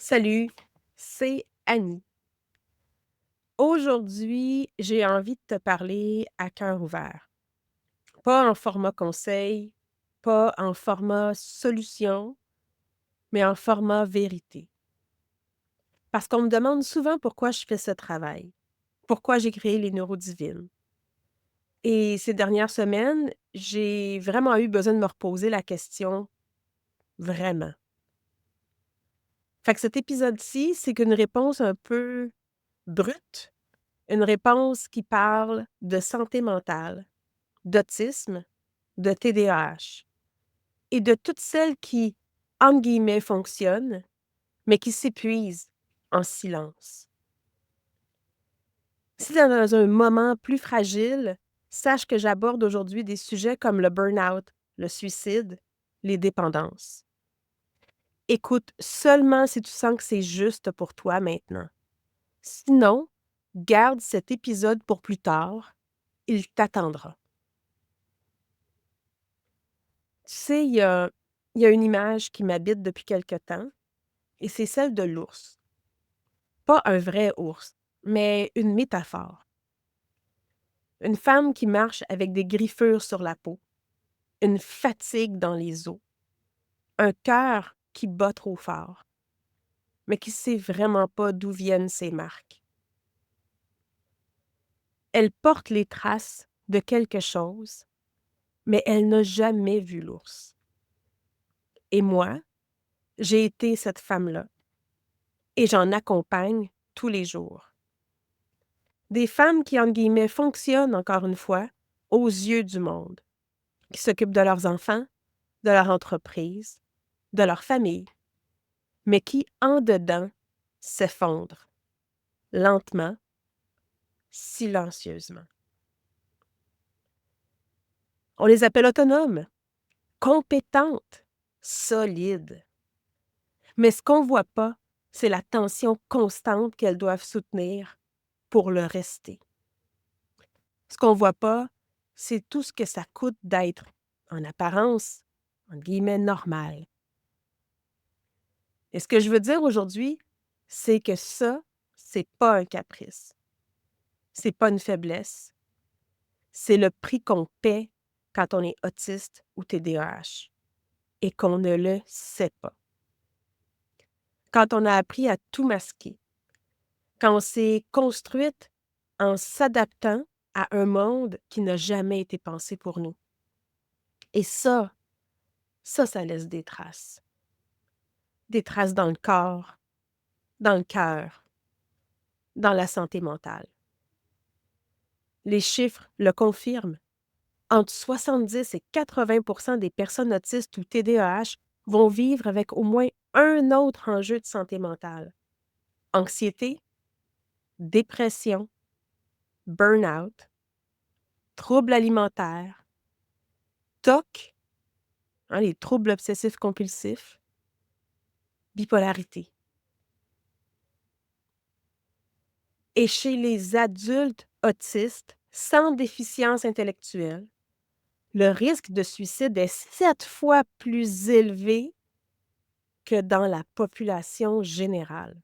Salut, c'est Annie. Aujourd'hui, j'ai envie de te parler à cœur ouvert. Pas en format conseil, pas en format solution, mais en format vérité. Parce qu'on me demande souvent pourquoi je fais ce travail, pourquoi j'ai créé les neurodivines. Et ces dernières semaines, j'ai vraiment eu besoin de me reposer la question vraiment. Fait que cet épisode-ci, c'est qu'une réponse un peu brute, une réponse qui parle de santé mentale, d'autisme, de TDAH et de toutes celles qui, entre guillemets, fonctionnent, mais qui s'épuisent en silence. Si tu es dans un moment plus fragile, sache que j'aborde aujourd'hui des sujets comme le burn-out, le suicide, les dépendances. Écoute seulement si tu sens que c'est juste pour toi maintenant. Sinon, garde cet épisode pour plus tard, il t'attendra. Tu sais, il y a une image qui m'habite depuis quelque temps et c'est celle de l'ours. Pas un vrai ours, mais une métaphore. Une femme qui marche avec des griffures sur la peau, une fatigue dans les os, un cœur qui bat trop fort, mais qui sait vraiment pas d'où viennent ces marques. Elle porte les traces de quelque chose, mais elle n'a jamais vu l'ours. Et moi, j'ai été cette femme-là et j'en accompagne tous les jours. Des femmes qui, entre guillemets, fonctionnent, encore une fois, aux yeux du monde, qui s'occupent de leurs enfants, de leur entreprise, de leur famille, mais qui, en dedans, s'effondrent, lentement, silencieusement. On les appelle autonomes, compétentes, solides. Mais ce qu'on ne voit pas, c'est la tension constante qu'elles doivent soutenir pour le rester. Ce qu'on ne voit pas, c'est tout ce que ça coûte d'être, en apparence, entre guillemets, normal. Et ce que je veux dire aujourd'hui, c'est que ça, c'est pas un caprice. C'est pas une faiblesse. C'est le prix qu'on paie quand on est autiste ou TDAH et qu'on ne le sait pas. Quand on a appris à tout masquer, quand on s'est construite en s'adaptant à un monde qui n'a jamais été pensé pour nous. Et ça laisse des traces. Des traces dans le corps, dans le cœur, dans la santé mentale. Les chiffres le confirment. Entre 70 et 80 des personnes autistes ou TDAH vont vivre avec au moins un autre enjeu de santé mentale. Anxiété, dépression, burn-out, troubles alimentaires, TOC, les troubles obsessifs compulsifs, bipolarité. Et chez les adultes autistes sans déficience intellectuelle, le risque de suicide est 7 fois plus élevé que dans la population générale.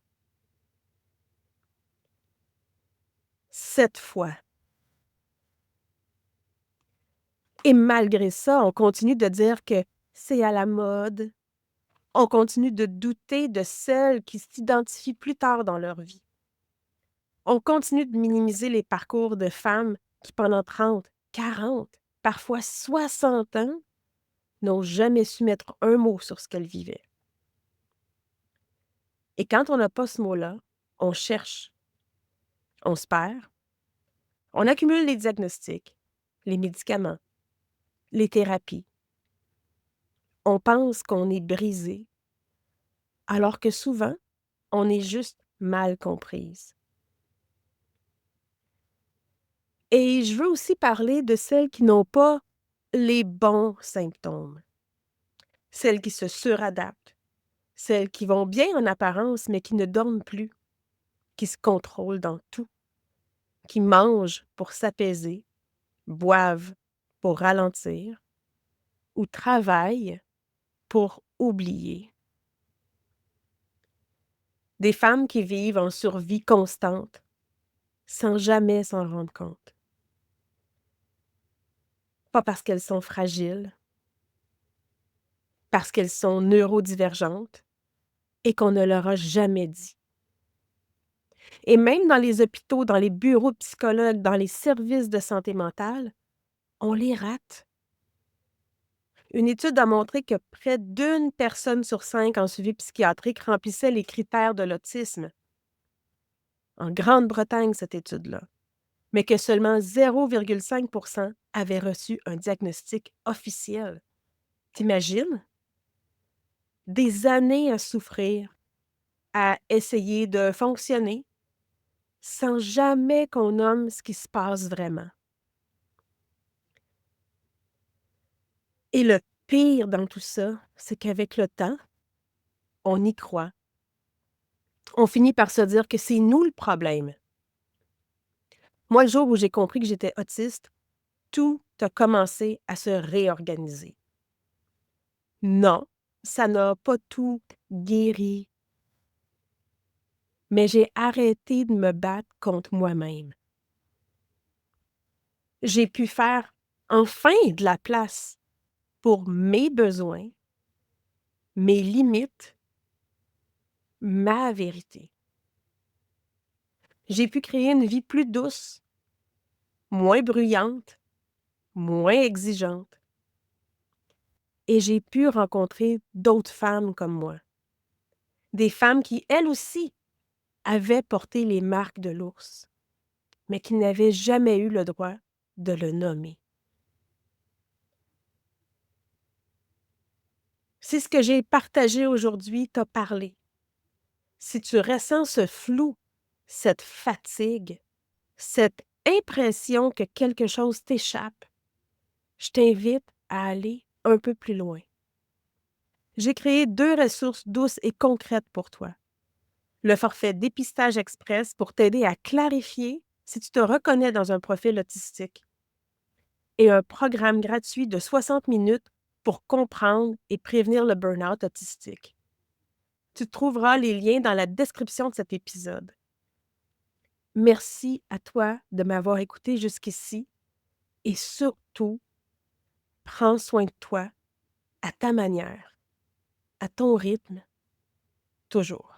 7 fois. Et malgré ça, on continue de dire que c'est à la mode. On continue de douter de celles qui s'identifient plus tard dans leur vie. On continue de minimiser les parcours de femmes qui, pendant 30, 40, parfois 60 ans, n'ont jamais su mettre un mot sur ce qu'elles vivaient. Et quand on n'a pas ce mot-là, on cherche, on se perd, on accumule les diagnostics, les médicaments, les thérapies. On pense qu'on est brisé, alors que souvent, on est juste mal comprise. Et je veux aussi parler de celles qui n'ont pas les bons symptômes, celles qui se suradaptent, celles qui vont bien en apparence, mais qui ne dorment plus, qui se contrôlent dans tout, qui mangent pour s'apaiser, boivent pour ralentir ou travaillent pour oublier. Des femmes qui vivent en survie constante, sans jamais s'en rendre compte. Pas parce qu'elles sont fragiles, parce qu'elles sont neurodivergentes et qu'on ne leur a jamais dit. Et même dans les hôpitaux, dans les bureaux de psychologues, dans les services de santé mentale, on les rate. Une étude a montré que près d'une personne sur 5 en suivi psychiatrique remplissait les critères de l'autisme. En Grande-Bretagne, cette étude-là. Mais que seulement 0,5% avaient reçu un diagnostic officiel. T'imagines? Des années à souffrir, à essayer de fonctionner, sans jamais qu'on nomme ce qui se passe vraiment. Et le pire dans tout ça, c'est qu'avec le temps, on y croit. On finit par se dire que c'est nous le problème. Moi, le jour où j'ai compris que j'étais autiste, tout a commencé à se réorganiser. Non, ça n'a pas tout guéri, mais j'ai arrêté de me battre contre moi-même. J'ai pu faire enfin de la place pour mes besoins, mes limites, ma vérité. J'ai pu créer une vie plus douce, moins bruyante, moins exigeante. Et j'ai pu rencontrer d'autres femmes comme moi. Des femmes qui, elles aussi, avaient porté les marques de l'ours, mais qui n'avaient jamais eu le droit de le nommer. Si ce que j'ai partagé aujourd'hui t'a parlé, si tu ressens ce flou, cette fatigue, cette impression que quelque chose t'échappe, je t'invite à aller un peu plus loin. J'ai créé 2 ressources douces et concrètes pour toi. Le forfait dépistage express pour t'aider à clarifier si tu te reconnais dans un profil autistique et un programme gratuit de 60 minutes pour comprendre et prévenir le burn-out autistique. Tu trouveras les liens dans la description de cet épisode. Merci à toi de m'avoir écouté jusqu'ici et surtout, prends soin de toi à ta manière, à ton rythme, toujours.